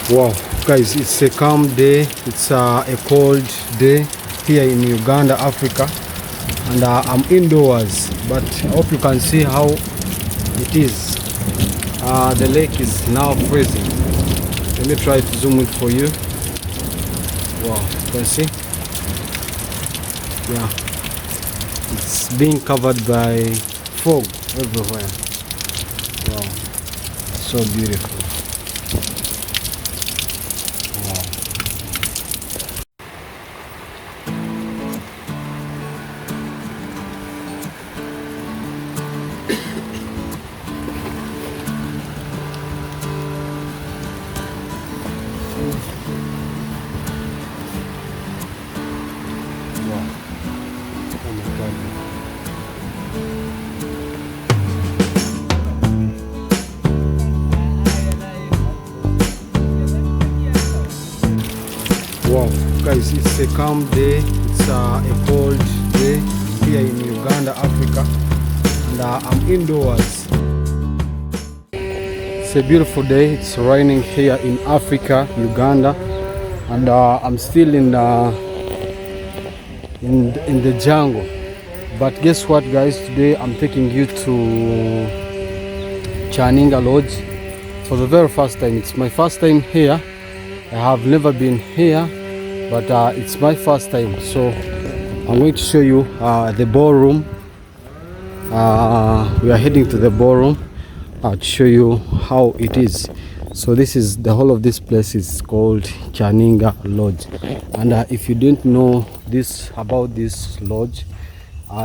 Wow, guys, it's a calm day. It's a cold day here in Uganda, Africa, and I'm indoors, but I hope you can see how it is. The lake is now freezing. Let me try to zoom it for you. Wow, you can see? Yeah, it's being covered by fog everywhere. Wow, so beautiful. Wow, guys, it's a calm day. It's a cold day here in Uganda, Africa, and I'm indoors. It's a beautiful day. It's raining here in Africa, Uganda, and I'm still in the jungle. But guess what, guys? Today I'm taking you to Chaninga Lodge for the very first time. It's my first time here. I have never been here, but it's my first time. So I'm going to show you the ballroom. We are heading to the ballroom to show you how it is. So this is the whole of this place is called Chaninga Lodge. And if you didn't know this about this lodge,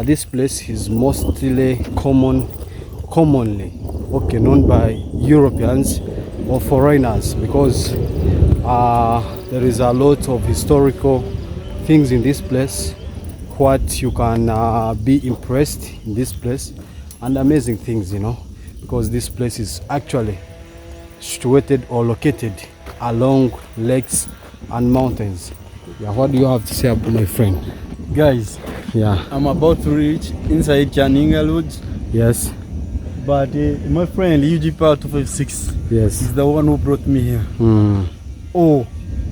this place is mostly commonly known by Europeans or foreigners, because there is a lot of historical things in this place, what you can be impressed in this place, and amazing things, you know, because this place is actually situated or located along lakes and mountains. Yeah, what do you have to say about my friend? Guys, yeah, I'm about to reach inside Chaninga Lodge. Yes. But my friend UG Power 256, yes, is the one who brought me here. Oh,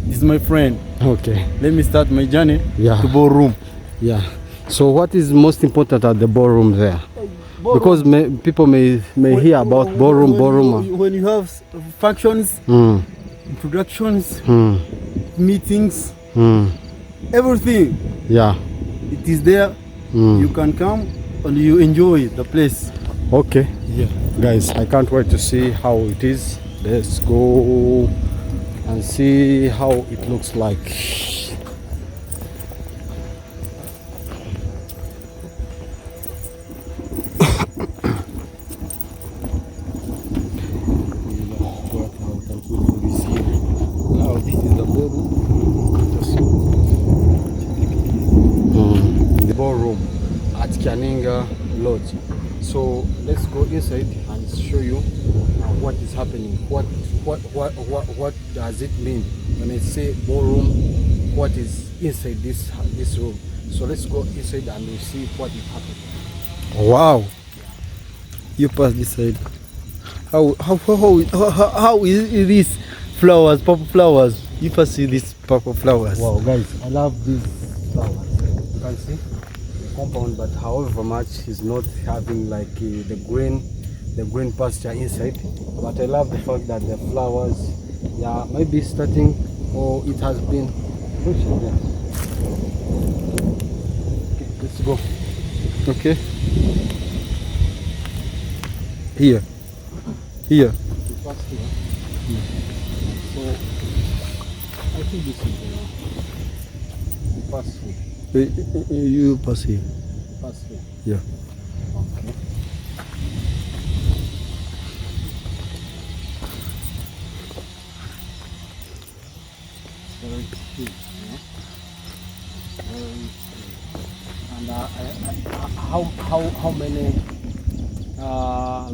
this is my friend. Okay. Let me start my journey Yeah. to ballroom. Yeah. So what is most important at the ballroom there? Ballroom. Because people may hear about ballroom. When you have functions, introductions, meetings, everything. Yeah. It is there. You can come and you enjoy the place. Okay. Yeah. Guys, I can't wait to see how it is. Let's go and see how it looks like. Now this is the ballroom. The ballroom at Chaninga Lodge. So let's go inside and show you what is happening. What does it mean when I say ballroom? What is inside this room? So let's go inside and we'll see what is happening. Wow. You pass this side. How is this flowers, purple flowers? You first see these purple flowers. Wow, guys, I love these flowers. You can see the compound, but however much is not having like the green pasture inside. But I love the fact that the flowers, yeah, maybe starting or it has been pushing there. Okay, let's go. Okay. Here. Here. We pass here. So I think this is we pass here. You pass here. Pass here. Yeah. Okay. Very cool, you know? Very cool. And how many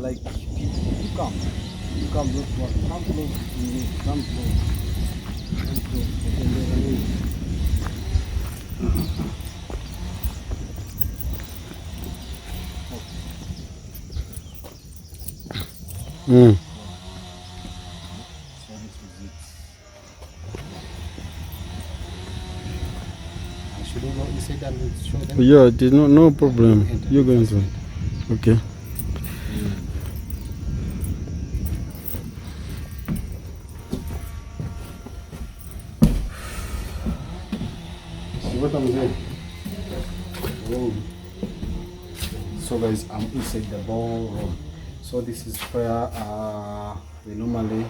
like you come look for come close to me, come close. So this is it. Should we go inside and show them? Yeah, it is no problem. Enter. You're going to. Okay. See what I'm saying? Oh. So guys, I'm inside the ballroom. So this is where we normally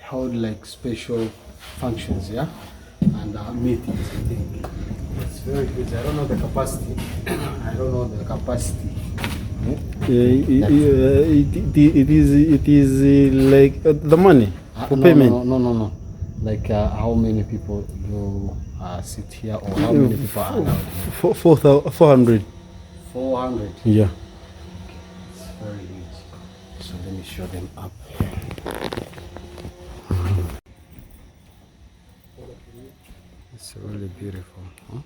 hold like special functions, yeah, and meetings. I think it's very good. I don't know the capacity. I don't know the capacity. It is like the money for payment. No. Like how many people you sit here, or how many people are allowed? 400. 400. Yeah. It's very good. So let me show them up. It's really beautiful. Huh?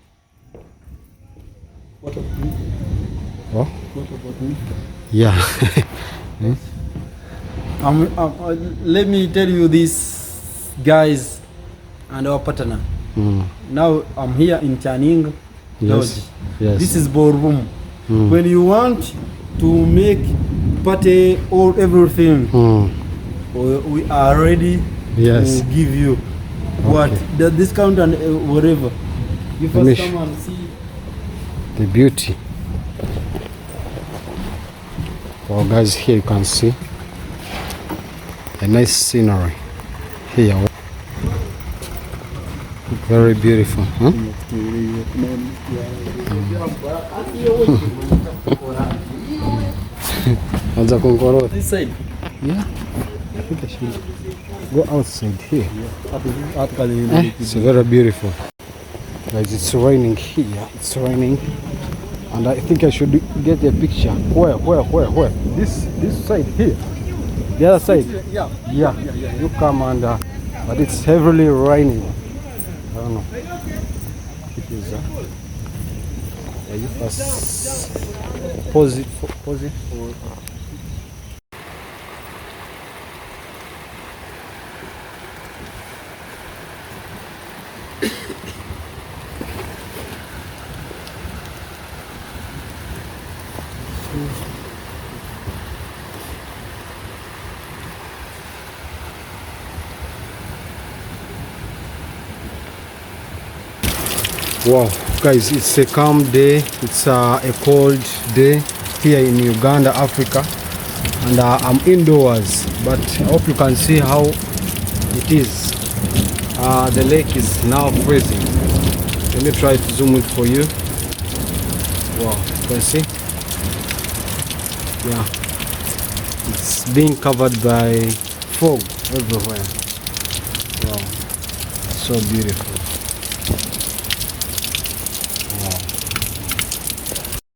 What about What? What about me? Yeah. Let me tell you this, guys, and our partner. Now I'm here in Chaninga Lodge. Yes. This is ballroom. When you want to make party or everything, we are ready Yes. to give you what the discount and whatever. You Let me first come and see. The beauty. Well guys, here you can see a nice scenery here. Very beautiful, huh? This side. Yeah. I think I should go outside here. It's very beautiful. Guys, it's raining here. It's raining. And I think I should get a picture. Where? This side here. The other side. Yeah. You come and but it's heavily raining. I don't know. It is. You first pause it. For Wow, guys, it's a calm day. It's a cold day here in Uganda, Africa, and I'm indoors, but I hope you can see how it is. The lake is now freezing. Let me try to zoom it for you. Wow, you can see? Yeah, it's being covered by fog everywhere. Wow, so beautiful.